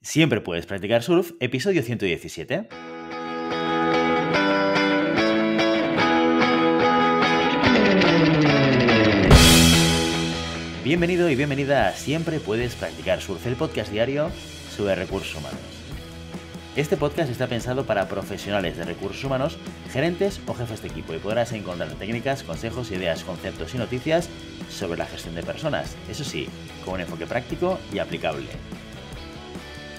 Siempre puedes practicar surf, episodio 117. Bienvenido y bienvenida a Siempre puedes practicar surf, el podcast diario sobre recursos humanos. Este podcast está pensado para profesionales de recursos humanos, gerentes o jefes de equipo, y podrás encontrar técnicas, consejos, ideas, conceptos y noticias sobre la gestión de personas, eso sí, con un enfoque práctico y aplicable.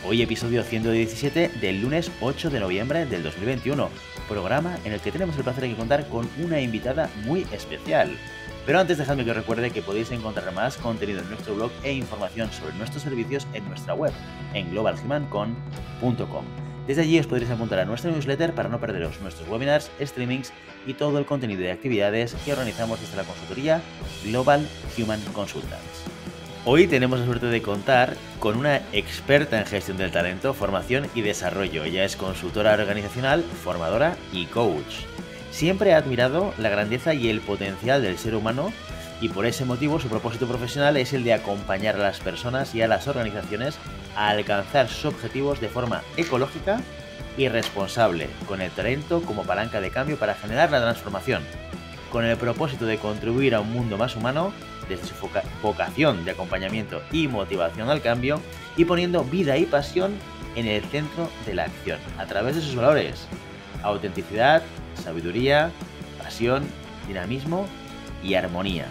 Hoy episodio 117 del lunes 8 de noviembre del 2021, programa en el que tenemos el placer de contar con una invitada muy especial. Pero antes dejadme que os recuerde que podéis encontrar más contenido en nuestro blog e información sobre nuestros servicios en nuestra web, en globalhumancon.com. Desde allí os podréis apuntar a nuestra newsletter para no perderos nuestros webinars, streamings y todo el contenido de actividades que organizamos desde la consultoría Global Human Consultants. Hoy tenemos la suerte de contar con una experta en gestión del talento, formación y desarrollo. Ella es consultora organizacional, formadora y coach. Siempre ha admirado la grandeza y el potencial del ser humano y por ese motivo su propósito profesional es el de acompañar a las personas y a las organizaciones a alcanzar sus objetivos de forma ecológica y responsable, con el talento como palanca de cambio para generar la transformación, con el propósito de contribuir a un mundo más humano desde su vocación de acompañamiento y motivación al cambio y poniendo vida y pasión en el centro de la acción, a través de sus valores: autenticidad, sabiduría, pasión, dinamismo y armonía.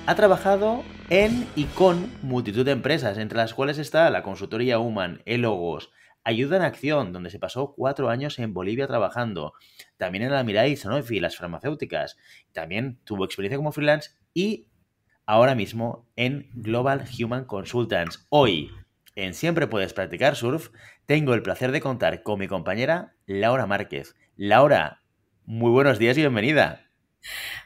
Ha trabajado en y con multitud de empresas, entre las cuales está la consultoría Human, Elogos, Ayuda en Acción, donde se pasó 4 años en Bolivia trabajando, también en Almirall y Sanofi, las farmacéuticas, también tuvo experiencia como freelance y ahora mismo en Global Human Consultants. Hoy, en Siempre puedes practicar surf, tengo el placer de contar con mi compañera Laura Márquez. Laura, muy buenos días y bienvenida.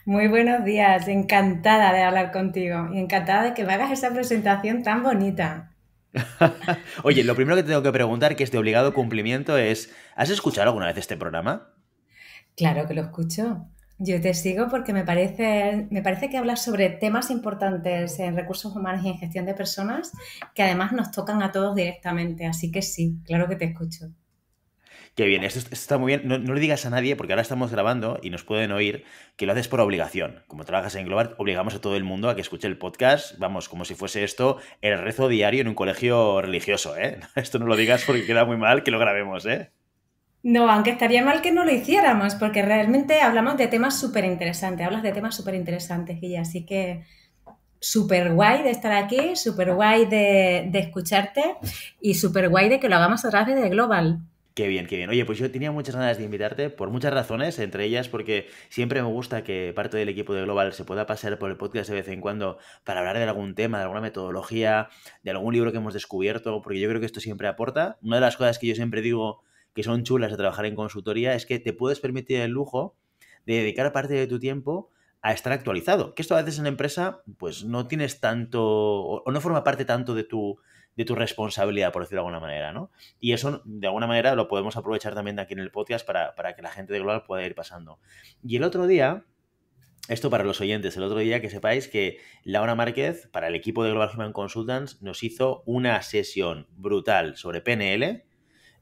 Muy buenos días, encantada de hablar contigo y encantada de que me hagas esa presentación tan bonita. Oye, lo primero que te tengo que preguntar, que es de obligado cumplimiento, es: ¿has escuchado alguna vez este programa? Claro que lo escucho. Yo te sigo porque me parece que hablas sobre temas importantes en recursos humanos y en gestión de personas que además nos tocan a todos directamente. Así que sí, claro que te escucho. Qué bien, esto está muy bien. No le digas a nadie, porque ahora estamos grabando y nos pueden oír, que lo haces por obligación. Como trabajas en Global, obligamos a todo el mundo a que escuche el podcast, vamos, como si fuese esto el rezo diario en un colegio religioso, ¿eh? Esto no lo digas porque queda muy mal que lo grabemos, ¿eh? No, aunque estaría mal que no lo hiciéramos porque realmente hablamos de temas súper interesantes. Hablas de temas súper interesantes, Guilla. Así que súper guay de estar aquí, súper guay de escucharte y súper guay de que lo hagamos a través de Global. Qué bien, qué bien. Oye, pues yo tenía muchas ganas de invitarte por muchas razones, entre ellas porque siempre me gusta que parte del equipo de Global se pueda pasar por el podcast de vez en cuando para hablar de algún tema, de alguna metodología, de algún libro que hemos descubierto, porque yo creo que esto siempre aporta. Una de las cosas que yo siempre digo que son chulas de trabajar en consultoría es que te puedes permitir el lujo de dedicar parte de tu tiempo a estar actualizado. Que esto a veces en la empresa pues no tienes tanto o no forma parte tanto de tu responsabilidad, por decirlo de alguna manera, ¿no? Y eso, de alguna manera, lo podemos aprovechar también aquí en el podcast para que la gente de Global pueda ir pasando. Y el otro día, esto para los oyentes, el otro día que sepáis que Laura Márquez, para el equipo de Global Human Consultants, nos hizo una sesión brutal sobre PNL.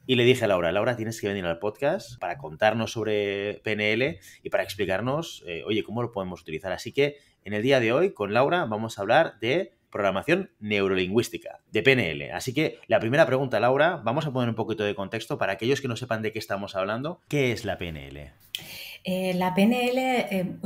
Y le dije a Laura, tienes que venir al podcast para contarnos sobre PNL y para explicarnos, oye, cómo lo podemos utilizar. Así que en el día de hoy, con Laura, vamos a hablar de programación neurolingüística, de PNL. Así que la primera pregunta, Laura, vamos a poner un poquito de contexto para aquellos que no sepan de qué estamos hablando. ¿Qué es la PNL? La PNL,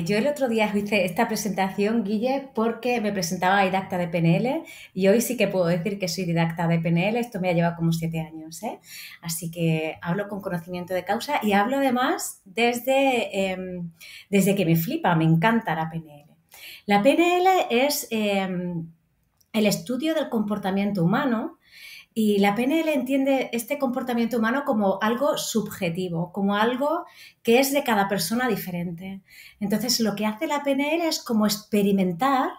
yo el otro día hice esta presentación, Guille, porque me presentaba didacta de PNL y hoy sí que puedo decir que soy didacta de PNL, esto me ha llevado como 7 años, ¿eh? Así que hablo con conocimiento de causa y hablo además desde que me flipa, me encanta la PNL. La PNL es el estudio del comportamiento humano. Y la PNL entiende este comportamiento humano como algo subjetivo, como algo que es de cada persona diferente. Entonces, lo que hace la PNL es como experimentar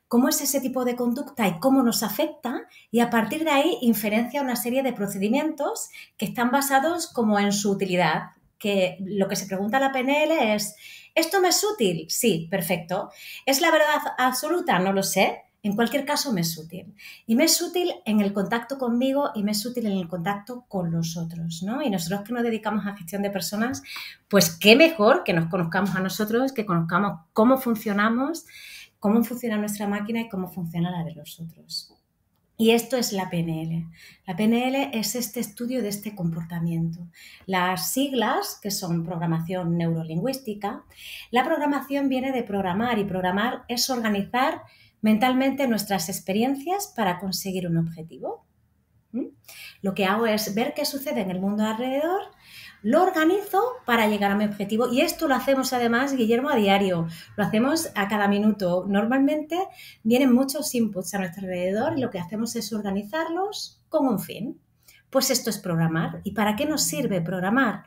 cómo es ese tipo de conducta y cómo nos afecta, y a partir de ahí inferencia una serie de procedimientos que están basados como en su utilidad. Que lo que se pregunta a la PNL es: ¿esto me es útil? Sí, perfecto. ¿Es la verdad absoluta? No lo sé. En cualquier caso, me es útil. Y me es útil en el contacto conmigo y me es útil en el contacto con los otros, ¿no? Y nosotros que nos dedicamos a gestión de personas, pues qué mejor que nos conozcamos a nosotros, que conozcamos cómo funcionamos, cómo funciona nuestra máquina y cómo funciona la de los otros. Y esto es la PNL. La PNL es este estudio de este comportamiento. Las siglas, que son programación neurolingüística, la programación viene de programar y programar es organizar mentalmente nuestras experiencias para conseguir un objetivo. Lo que hago es ver qué sucede en el mundo alrededor, lo organizo para llegar a mi objetivo y esto lo hacemos además, Guillermo, a diario, lo hacemos a cada minuto. Normalmente vienen muchos inputs a nuestro alrededor y lo que hacemos es organizarlos con un fin. Pues esto es programar. ¿Y para qué nos sirve programar?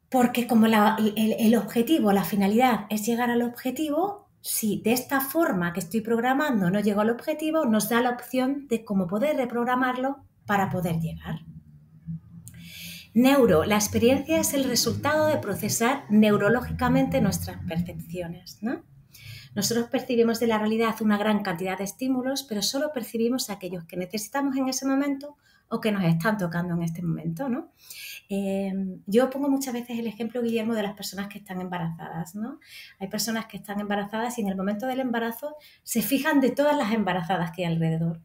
Porque como el objetivo, la finalidad es llegar al objetivo, si de esta forma que estoy programando no llego al objetivo, nos da la opción de cómo poder reprogramarlo para poder llegar. Neuro, la experiencia es el resultado de procesar neurológicamente nuestras percepciones, ¿no? Nosotros percibimos de la realidad una gran cantidad de estímulos, pero solo percibimos aquellos que necesitamos en ese momento o que nos están tocando en este momento, ¿no? Yo pongo muchas veces el ejemplo, Guillermo, de las personas que están embarazadas, ¿no? Hay personas que están embarazadas y en el momento del embarazo se fijan de todas las embarazadas que hay alrededor.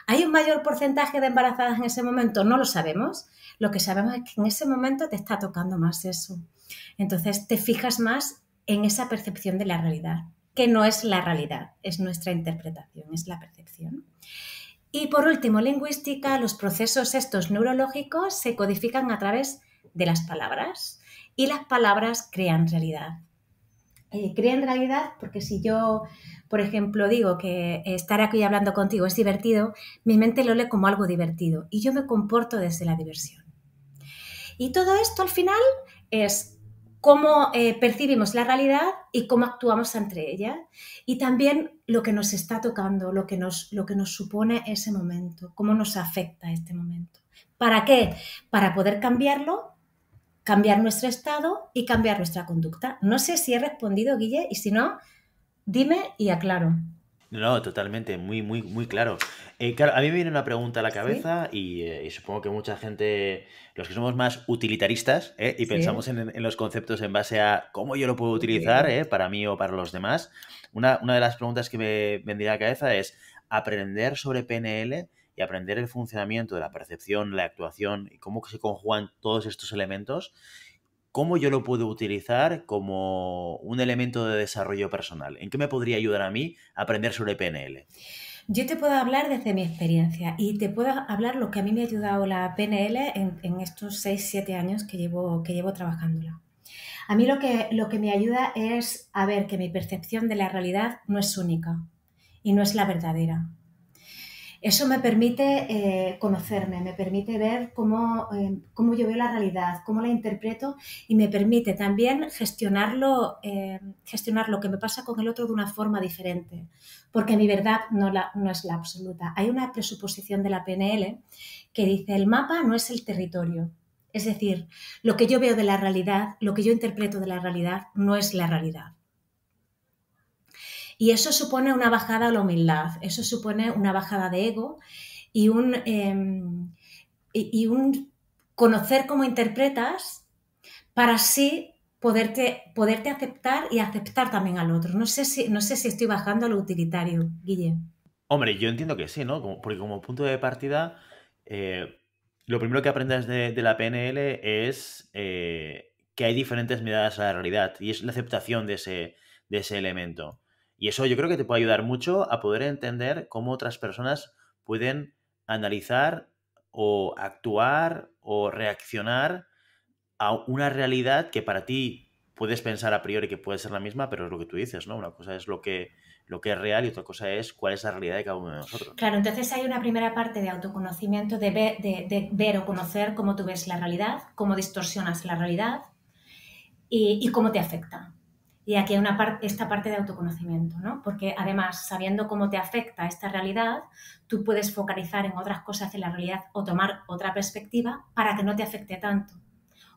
¿Hay un mayor porcentaje de embarazadas en ese momento? No lo sabemos. Lo que sabemos es que en ese momento te está tocando más eso. Entonces te fijas más en esa percepción de la realidad, que no es la realidad, es nuestra interpretación, es la percepción. Y por último, lingüística, los procesos estos neurológicos se codifican a través de las palabras y las palabras crean realidad. Crean realidad porque si yo, por ejemplo, digo que estar aquí hablando contigo es divertido, mi mente lo lee como algo divertido y yo me comporto desde la diversión. Y todo esto al final es cómo percibimos la realidad y cómo actuamos ante ella. Y también lo que nos está tocando, lo que nos supone ese momento, cómo nos afecta este momento. ¿Para qué? Para poder cambiarlo, cambiar nuestro estado y cambiar nuestra conducta. No sé si he respondido, Guille, y si no, dime y aclaro. No, totalmente, muy claro. Claro, a mí me viene una pregunta a la ¿Sí? cabeza y supongo que mucha gente, los que somos más utilitaristas, y Sí. pensamos en los conceptos en base a cómo yo lo puedo utilizar, para mí o para los demás, una de las preguntas que me vendría a la cabeza es aprender sobre PNL y aprender el funcionamiento de la percepción, la actuación y cómo se conjugan todos estos elementos. ¿Cómo yo lo puedo utilizar como un elemento de desarrollo personal? ¿En qué me podría ayudar a mí a aprender sobre PNL? Yo te puedo hablar desde mi experiencia y te puedo hablar lo que a mí me ha ayudado la PNL en estos 6-7 años que llevo trabajándola. A mí lo que me ayuda es a ver que mi percepción de la realidad no es única y no es la verdadera. Eso me permite conocerme, me permite ver cómo yo veo la realidad, cómo la interpreto y me permite también gestionar lo que me pasa con el otro de una forma diferente, porque mi verdad no es la absoluta. Hay una presuposición de la PNL que dice el mapa no es el territorio. Es decir, lo que yo veo de la realidad, lo que yo interpreto de la realidad no es la realidad. Y eso supone una bajada a la humildad, eso supone una bajada de ego y un conocer cómo interpretas para así poderte aceptar y aceptar también al otro. No sé si estoy bajando a lo utilitario, Guille. Hombre, yo entiendo que sí, ¿no? Porque como punto de partida, lo primero que aprendes de la PNL es que hay diferentes miradas a la realidad y es la aceptación de ese elemento. Y eso yo creo que te puede ayudar mucho a poder entender cómo otras personas pueden analizar o actuar o reaccionar a una realidad que para ti puedes pensar a priori que puede ser la misma, pero es lo que tú dices, ¿no? Una cosa es lo que es real y otra cosa es cuál es la realidad de cada uno de nosotros. Claro, entonces hay una primera parte de autoconocimiento, de ver o conocer cómo tú ves la realidad, cómo distorsionas la realidad y cómo te afecta. Y aquí hay esta parte de autoconocimiento, ¿no? Porque además, sabiendo cómo te afecta esta realidad, tú puedes focalizar en otras cosas de la realidad o tomar otra perspectiva para que no te afecte tanto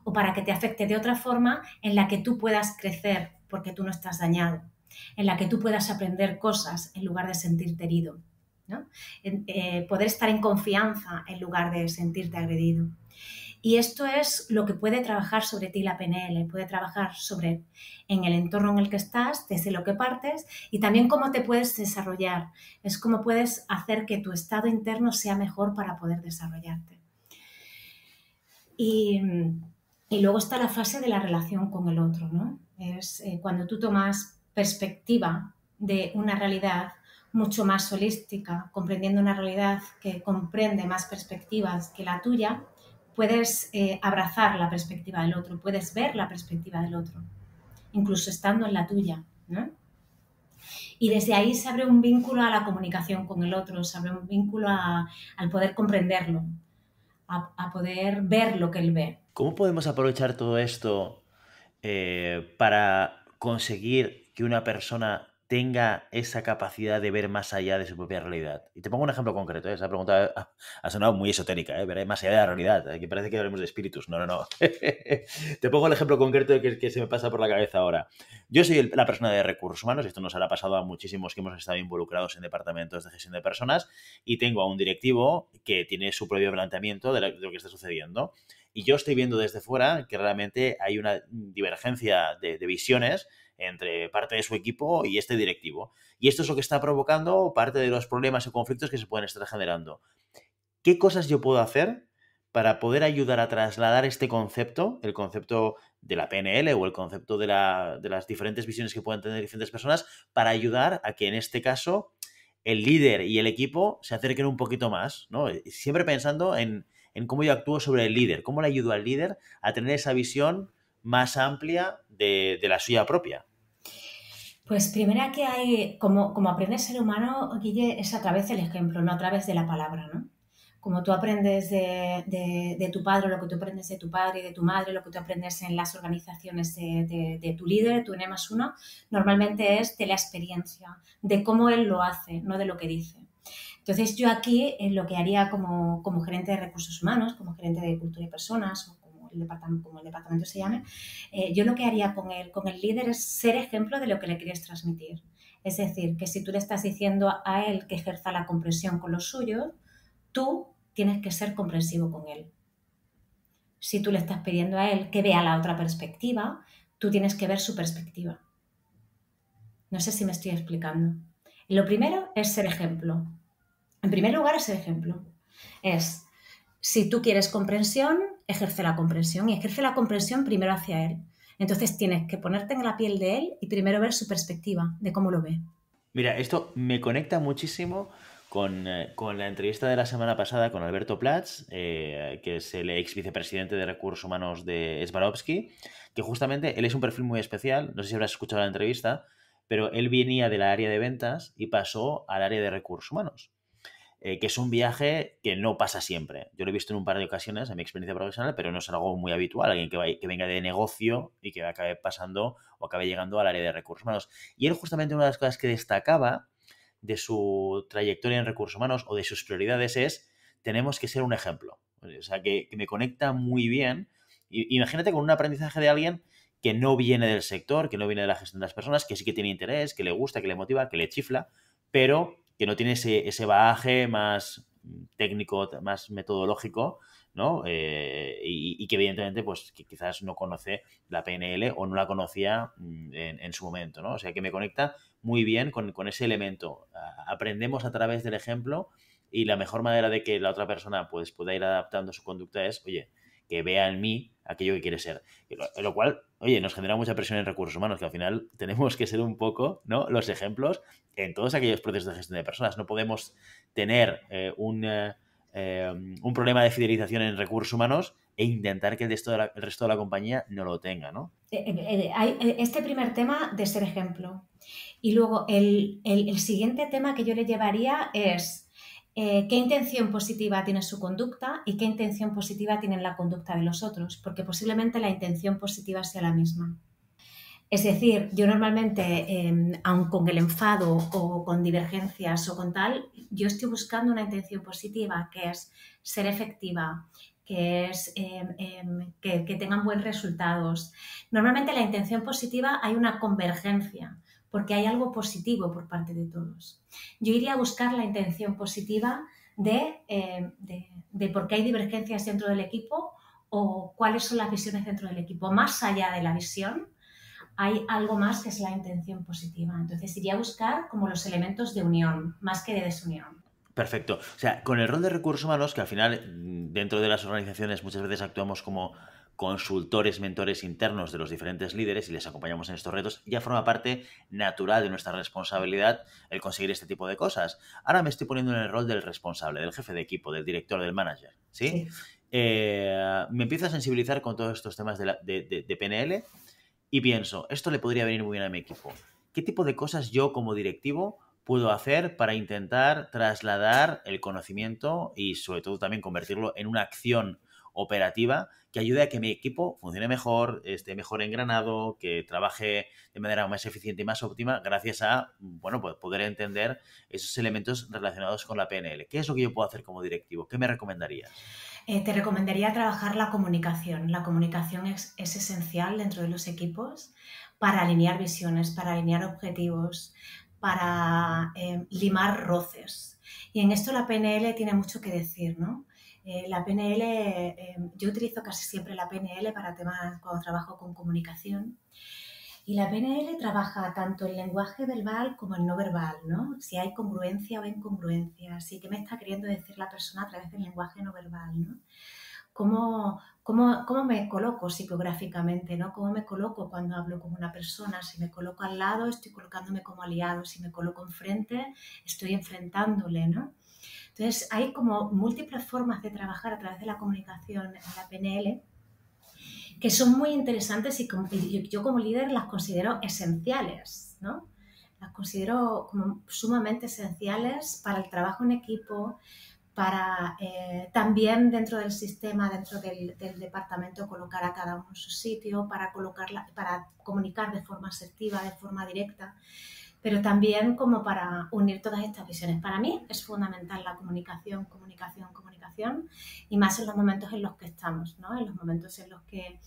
o para que te afecte de otra forma en la que tú puedas crecer porque tú no estás dañado. en la que tú puedas aprender cosas en lugar de sentirte herido, ¿no? Poder estar en confianza en lugar de sentirte agredido. Y esto es lo que puede trabajar sobre ti la PNL, puede trabajar sobre en el entorno en el que estás, desde lo que partes y también cómo te puedes desarrollar. Es cómo puedes hacer que tu estado interno sea mejor para poder desarrollarte. Y luego está la fase de la relación con el otro, ¿no? Es cuando tú tomas perspectiva de una realidad mucho más holística, comprendiendo una realidad que comprende más perspectivas que la tuya, puedes abrazar la perspectiva del otro, puedes ver la perspectiva del otro, incluso estando en la tuya, ¿no? Y desde ahí se abre un vínculo a la comunicación con el otro, se abre un vínculo al poder comprenderlo, a poder ver lo que él ve. ¿Cómo podemos aprovechar todo esto para conseguir que una persona tenga esa capacidad de ver más allá de su propia realidad? Y te pongo un ejemplo concreto, ¿eh? Esa pregunta ha sonado muy esotérica, ¿eh? Ver más allá de la realidad, que parece que hablemos de espíritus. No, no, no. Te pongo el ejemplo concreto de que se me pasa por la cabeza ahora. Yo soy la persona de recursos humanos, esto nos habrá pasado a muchísimos que hemos estado involucrados en departamentos de gestión de personas, y tengo a un directivo que tiene su propio planteamiento de lo que está sucediendo. Y yo estoy viendo desde fuera que realmente hay una divergencia de visiones entre parte de su equipo y este directivo. Y esto es lo que está provocando parte de los problemas o conflictos que se pueden estar generando. ¿Qué cosas yo puedo hacer para poder ayudar a trasladar este concepto, el concepto de la PNL o el concepto de las diferentes visiones que pueden tener diferentes personas, para ayudar a que en este caso el líder y el equipo se acerquen un poquito más, ¿no? Siempre pensando en cómo yo actúo sobre el líder, cómo le ayudo al líder a tener esa visión más amplia de la suya propia. Pues primero que hay, como aprende el ser humano, Guille, es a través del ejemplo, no a través de la palabra, ¿no? Como tú aprendes de tu padre, lo que tú aprendes de tu padre y de tu madre, lo que tú aprendes en las organizaciones de tu líder, tu N+1, normalmente es de la experiencia, de cómo él lo hace, no de lo que dice. Entonces yo aquí lo que haría como gerente de recursos humanos, como gerente de cultura y personas, o como el departamento se llame, yo lo que haría con el líder es ser ejemplo de lo que le quieres transmitir. Es decir, que si tú le estás diciendo a él que ejerza la comprensión con los suyos, tú tienes que ser comprensivo con él. Si tú le estás pidiendo a él que vea la otra perspectiva, tú tienes que ver su perspectiva. No sé si me estoy explicando. Lo primero es ser ejemplo. En primer lugar, es ser ejemplo. Es, si tú quieres comprensión, ejerce la comprensión y ejerce la comprensión primero hacia él. Entonces tienes que ponerte en la piel de él y primero ver su perspectiva, de cómo lo ve. Mira, esto me conecta muchísimo con la entrevista de la semana pasada con Alberto Platz, que es el ex vicepresidente de Recursos Humanos de Swarovski, que justamente él es un perfil muy especial, no sé si habrás escuchado la entrevista, pero él venía del área de ventas y pasó al área de recursos humanos. Que es un viaje que no pasa siempre. Yo lo he visto en un par de ocasiones en mi experiencia profesional, pero no es algo muy habitual, alguien que venga de negocio y que acabe pasando o acabe llegando al área de recursos humanos. Y él justamente una de las cosas que destacaba de su trayectoria en recursos humanos o de sus prioridades es: tenemos que ser un ejemplo. O sea, que me conecta muy bien. Imagínate con un aprendizaje de alguien que no viene del sector, que no viene de la gestión de las personas, que sí que tiene interés, que le gusta, que le motiva, que le chifla, pero que no tiene ese bagaje más técnico, más metodológico, ¿no? Y que evidentemente pues que quizás no conoce la PNL o no la conocía en su momento, ¿no? O sea, que me conecta muy bien con ese elemento. Aprendemos a través del ejemplo y la mejor manera de que la otra persona pues pueda ir adaptando su conducta es, oye, que vea en mí aquello que quiere ser. Lo cual, oye, nos genera mucha presión en recursos humanos, que al final tenemos que ser un poco, ¿no?, los ejemplos en todos aquellos procesos de gestión de personas. No podemos tener un problema de fidelización en recursos humanos e intentar que el resto de la compañía no lo tenga, ¿no? Hay este primer tema de ser ejemplo. Y luego el siguiente tema que yo le llevaría es qué intención positiva tiene su conducta y qué intención positiva tiene la conducta de los otros, porque posiblemente la intención positiva sea la misma. Es decir, yo normalmente, aun con el enfado o con divergencias o con tal, yo estoy buscando una intención positiva, que es ser efectiva, que es que tengan buenos resultados. Normalmente la intención positiva hay una convergencia, porque hay algo positivo por parte de todos. Yo iría a buscar la intención positiva de por qué hay divergencias dentro del equipo o cuáles son las visiones dentro del equipo. Más allá de la visión, hay algo más que es la intención positiva. Entonces iría a buscar como los elementos de unión, más que de desunión. Perfecto. O sea, con el rol de recursos humanos, que al final dentro de las organizaciones muchas veces actuamos como consultores, mentores internos de los diferentes líderes y les acompañamos en estos retos, ya forma parte natural de nuestra responsabilidad el conseguir este tipo de cosas. Ahora me estoy poniendo en el rol del responsable, del jefe de equipo, del director, del manager, ¿sí? Sí. Me empiezo a sensibilizar con todos estos temas de PNL y pienso, esto le podría venir muy bien a mi equipo. ¿Qué tipo de cosas yo como directivo puedo hacer para intentar trasladar el conocimiento y sobre todo también convertirlo en una acción operativa que ayude a que mi equipo funcione mejor, esté mejor engranado, que trabaje de manera más eficiente y más óptima gracias a, bueno, pues poder entender esos elementos relacionados con la PNL? ¿Qué es lo que yo puedo hacer como directivo? ¿Qué me recomendarías? Te recomendaría trabajar la comunicación. La comunicación es esencial dentro de los equipos para alinear visiones, para alinear objetivos, para limar roces. Y en esto la PNL tiene mucho que decir, ¿no? La PNL, yo utilizo casi siempre la PNL para temas cuando trabajo con comunicación. Y la PNL trabaja tanto el lenguaje verbal como el no verbal, ¿no? Si hay congruencia o incongruencia, si qué me está queriendo decir la persona a través del lenguaje no verbal, ¿no? ¿Cómo me coloco psicográficamente, ¿no? ¿Cómo me coloco cuando hablo con una persona? Si me coloco al lado, estoy colocándome como aliado. Si me coloco enfrente, estoy enfrentándole, ¿no? Entonces, hay como múltiples formas de trabajar a través de la comunicación en la PNL que son muy interesantes y yo como líder las considero esenciales, ¿no? Las considero como sumamente esenciales para el trabajo en equipo, para también dentro del sistema, dentro del departamento, colocar a cada uno en su sitio, para comunicar de forma asertiva, de forma directa, pero también como para unir todas estas visiones. Para mí es fundamental la comunicación, comunicación, comunicación, y más en los momentos en los que estamos, ¿no? En los momentos en los que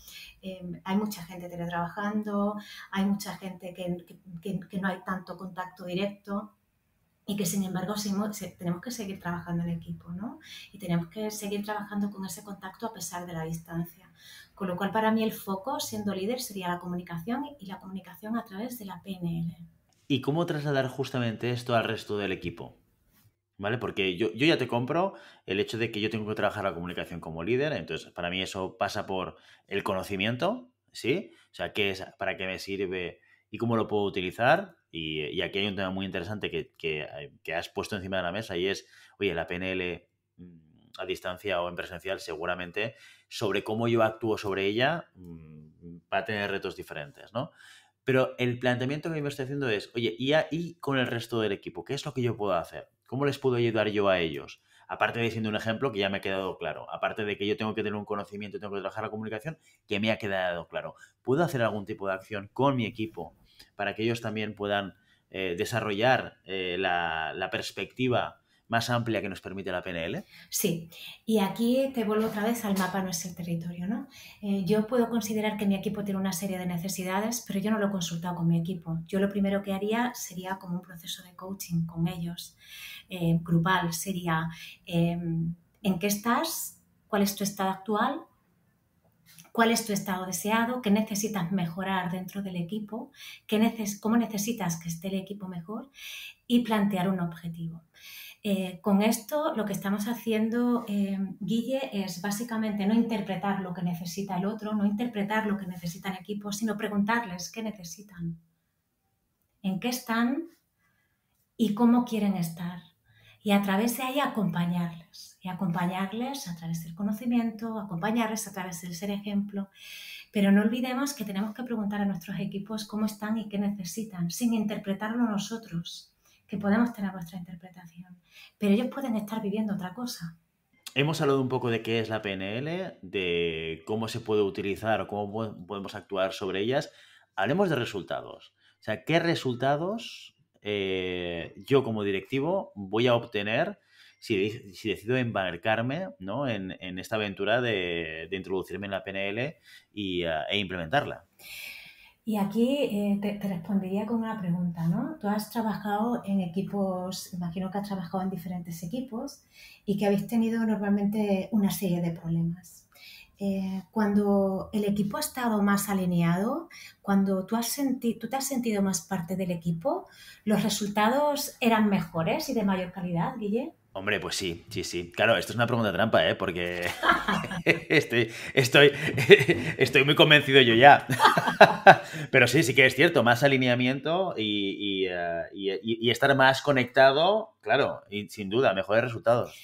hay mucha gente teletrabajando, hay mucha gente que no hay tanto contacto directo, y que sin embargo tenemos que seguir trabajando en equipo, ¿no? Y tenemos que seguir trabajando con ese contacto a pesar de la distancia. Con lo cual, para mí el foco, siendo líder, sería la comunicación y la comunicación a través de la PNL. ¿Y cómo trasladar justamente esto al resto del equipo? ¿Vale? Porque yo ya te compro el hecho de que yo tengo que trabajar la comunicación como líder, entonces para mí eso pasa por el conocimiento, ¿sí? O sea, qué es, para qué me sirve y cómo lo puedo utilizar. Y aquí hay un tema muy interesante que has puesto encima de la mesa y es, oye, la PNL a distancia o en presencial seguramente sobre cómo yo actúo sobre ella va a tener retos diferentes, ¿no? Pero el planteamiento que me estoy haciendo es, oye, ¿y con el resto del equipo? ¿Qué es lo que yo puedo hacer? ¿Cómo les puedo ayudar yo a ellos? Aparte de siendo un ejemplo que ya me ha quedado claro. Aparte de que yo tengo que tener un conocimiento, tengo que trabajar la comunicación, que me ha quedado claro. ¿Puedo hacer algún tipo de acción con mi equipo para que ellos también puedan desarrollar la perspectiva más amplia que nos permite la PNL? Sí, y aquí te vuelvo otra vez al mapa nuestro territorio, ¿no? Yo puedo considerar que mi equipo tiene una serie de necesidades, pero yo no lo he consultado con mi equipo. Yo lo primero que haría sería como un proceso de coaching con ellos, grupal, sería ¿en qué estás? ¿Cuál es tu estado actual? ¿Cuál es tu estado deseado? ¿Qué necesitas mejorar dentro del equipo? ¿Cómo necesitas que esté el equipo mejor? Y plantear un objetivo. Con esto lo que estamos haciendo, Guille, es básicamente no interpretar lo que necesita el otro, no interpretar lo que necesita el equipo, sino preguntarles qué necesitan, en qué están y cómo quieren estar. Y a través de ahí acompañarles. Y acompañarles a través del conocimiento, acompañarles a través del ser ejemplo. Pero no olvidemos que tenemos que preguntar a nuestros equipos cómo están y qué necesitan, sin interpretarlo nosotros, que podemos tener nuestra interpretación. Pero ellos pueden estar viviendo otra cosa. Hemos hablado un poco de qué es la PNL, de cómo se puede utilizar o cómo podemos actuar sobre ellas. Hablemos de resultados. O sea, ¿qué resultados yo como directivo voy a obtener si decido embarcarme, ¿no? en esta aventura de introducirme en la PNL e implementarla? Y aquí te respondería con una pregunta, ¿no? Tú has trabajado en equipos, imagino que has trabajado en diferentes equipos y que habéis tenido normalmente una serie de problemas. Cuando el equipo ha estado más alineado, cuando tú te has sentido más parte del equipo, ¿los resultados eran mejores y de mayor calidad, Guille? Hombre, pues sí, sí, sí. Claro, esto es una pregunta trampa, ¿eh? Porque estoy, estoy muy convencido yo ya. Pero sí, sí que es cierto, más alineamiento y estar más conectado, claro, y sin duda, mejores resultados.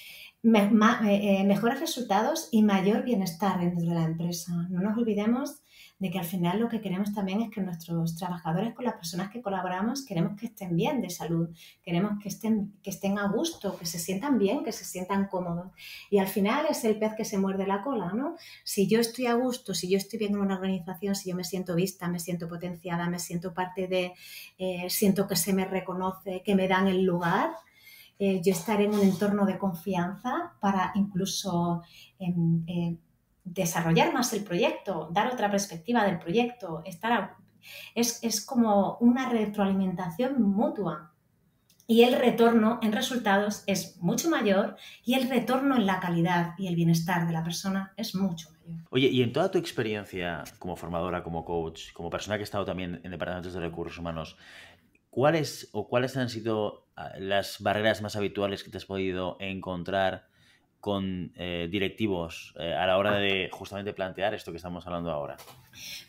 Mejores resultados y mayor bienestar dentro de la empresa. No nos olvidemos de que al final lo que queremos también es que nuestros trabajadores, con las personas que colaboramos, queremos que estén bien de salud, queremos que estén a gusto, que se sientan bien, que se sientan cómodos. Y al final es el pez que se muerde la cola, ¿no? Si yo estoy a gusto, si yo estoy bien en una organización, si yo me siento vista, me siento potenciada, me siento parte de, siento que se me reconoce, que me dan el lugar, yo estaré en un entorno de confianza para incluso desarrollar más el proyecto, dar otra perspectiva del proyecto, es como una retroalimentación mutua. Y el retorno en resultados es mucho mayor y el retorno en la calidad y el bienestar de la persona es mucho mayor. Oye, y en toda tu experiencia como formadora, como coach, como persona que ha estado también en departamentos de recursos humanos, ¿cuáles han sido las barreras más habituales que te has podido encontrar con directivos a la hora de justamente plantear esto que estamos hablando ahora?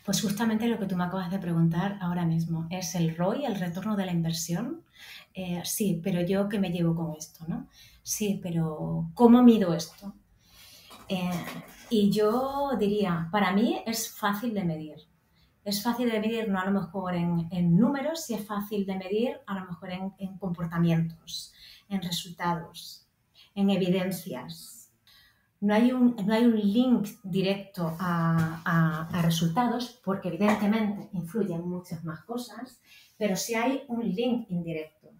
Pues justamente lo que tú me acabas de preguntar ahora mismo es el ROI, el retorno de la inversión. Sí, pero yo qué me llevo con esto, ¿no? Sí, pero ¿cómo mido esto? Eh, y yo diría, para mí es fácil de medir. Es fácil de medir, no a lo mejor en números, sí es fácil de medir a lo mejor en comportamientos, en resultados, en evidencias. No hay un link directo a resultados porque evidentemente influyen muchas más cosas, pero sí hay un link indirecto.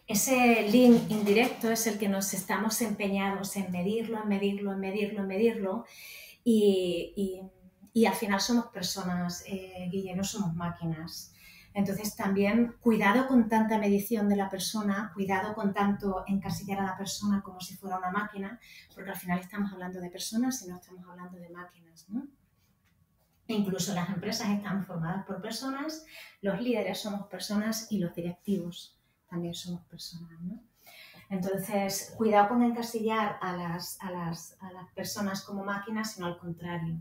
Ese link indirecto es el que nos estamos empeñados en medirlo, en medirlo, en medirlo, en medirlo y al final somos personas, Guille, no somos máquinas. Entonces también cuidado con tanta medición de la persona, cuidado con tanto encasillar a la persona como si fuera una máquina, porque al final estamos hablando de personas y no estamos hablando de máquinas, ¿no? E incluso las empresas están formadas por personas, los líderes somos personas y los directivos también somos personas, ¿no? Entonces, cuidado con encasillar a las personas como máquinas, sino al contrario.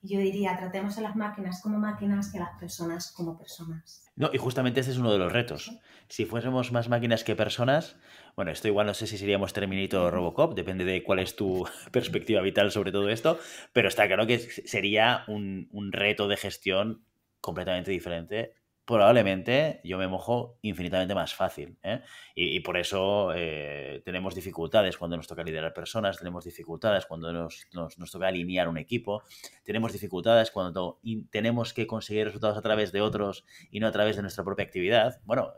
Yo diría, tratemos a las máquinas como máquinas y a las personas como personas. No, y justamente ese es uno de los retos. Si fuésemos más máquinas que personas, bueno, esto igual no sé si seríamos Terminator o Robocop, depende de cuál es tu perspectiva vital sobre todo esto, pero está claro que sería un reto de gestión completamente diferente. Probablemente yo me mojo infinitamente más fácil, ¿eh? Y por eso tenemos dificultades cuando nos toca liderar personas, tenemos dificultades cuando nos toca alinear un equipo, tenemos dificultades cuando tenemos que conseguir resultados a través de otros y no a través de nuestra propia actividad. Bueno,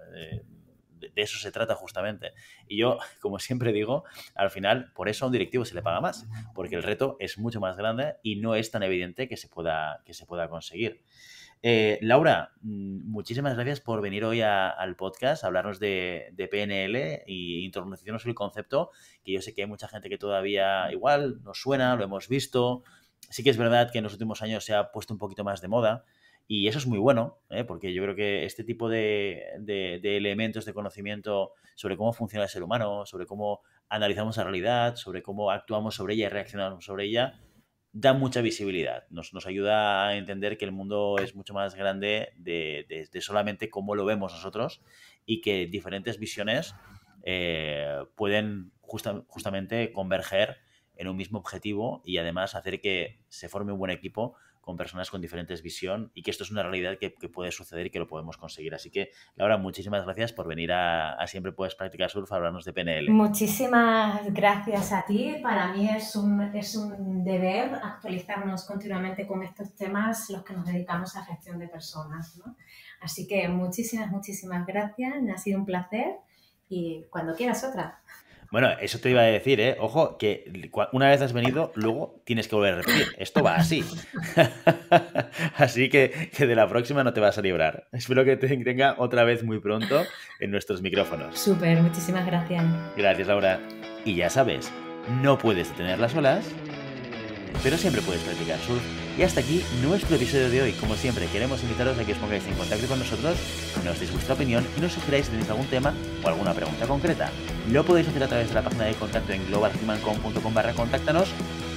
de eso se trata justamente. Y yo, como siempre digo, al final, por eso a un directivo se le paga más, porque el reto es mucho más grande y no es tan evidente que se pueda conseguir. Laura, muchísimas gracias por venir hoy al podcast a hablarnos de PNL e introducirnos el concepto, que yo sé que hay mucha gente que todavía igual nos suena, lo hemos visto. Sí que es verdad que en los últimos años se ha puesto un poquito más de moda y eso es muy bueno, porque yo creo que este tipo de elementos de conocimiento sobre cómo funciona el ser humano, sobre cómo analizamos la realidad, sobre cómo actuamos sobre ella y reaccionamos sobre ella, da mucha visibilidad. Nos ayuda a entender que el mundo es mucho más grande de solamente cómo lo vemos nosotros y que diferentes visiones pueden justamente converger en un mismo objetivo y además hacer que se forme un buen equipo con personas con diferentes visión y que esto es una realidad que puede suceder y que lo podemos conseguir. Así que, Laura, muchísimas gracias por venir a Siempre Puedes Practicar Surf a hablarnos de PNL. Muchísimas gracias a ti. Para mí es un deber actualizarnos continuamente con estos temas, los que nos dedicamos a gestión de personas, ¿no? Así que muchísimas gracias. Me ha sido un placer y cuando quieras otra. Bueno, eso te iba a decir, ¿eh? Ojo, que una vez has venido, luego tienes que volver a repetir. Esto va así. Así que de la próxima no te vas a librar. Espero que te tenga otra vez muy pronto en nuestros micrófonos. Súper, muchísimas gracias. Gracias, Laura. Y ya sabes, no puedes detener las olas, pero siempre puedes practicar surf. Y hasta aquí nuestro episodio de hoy. Como siempre, queremos invitaros a que os pongáis en contacto con nosotros, nos deis vuestra opinión y nos sugeráis si tenéis algún tema o alguna pregunta concreta. Lo podéis hacer a través de la página de contacto en globalhumancom.com/contáctanos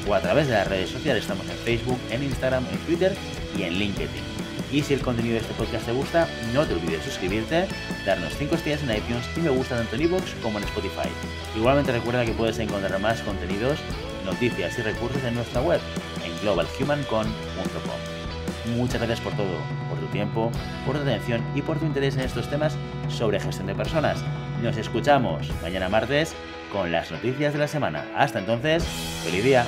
o a través de las redes sociales. Estamos en Facebook, en Instagram, en Twitter y en LinkedIn. Y si el contenido de este podcast te gusta, no te olvides de suscribirte, darnos 5 estrellas en iTunes y me gusta tanto en iVoox como en Spotify. Igualmente recuerda que puedes encontrar más contenidos, noticias y recursos en nuestra web, en globalhumancom.com. Muchas gracias por todo, por tu tiempo, por tu atención y por tu interés en estos temas sobre gestión de personas. Nos escuchamos mañana martes con las noticias de la semana. Hasta entonces, ¡feliz día!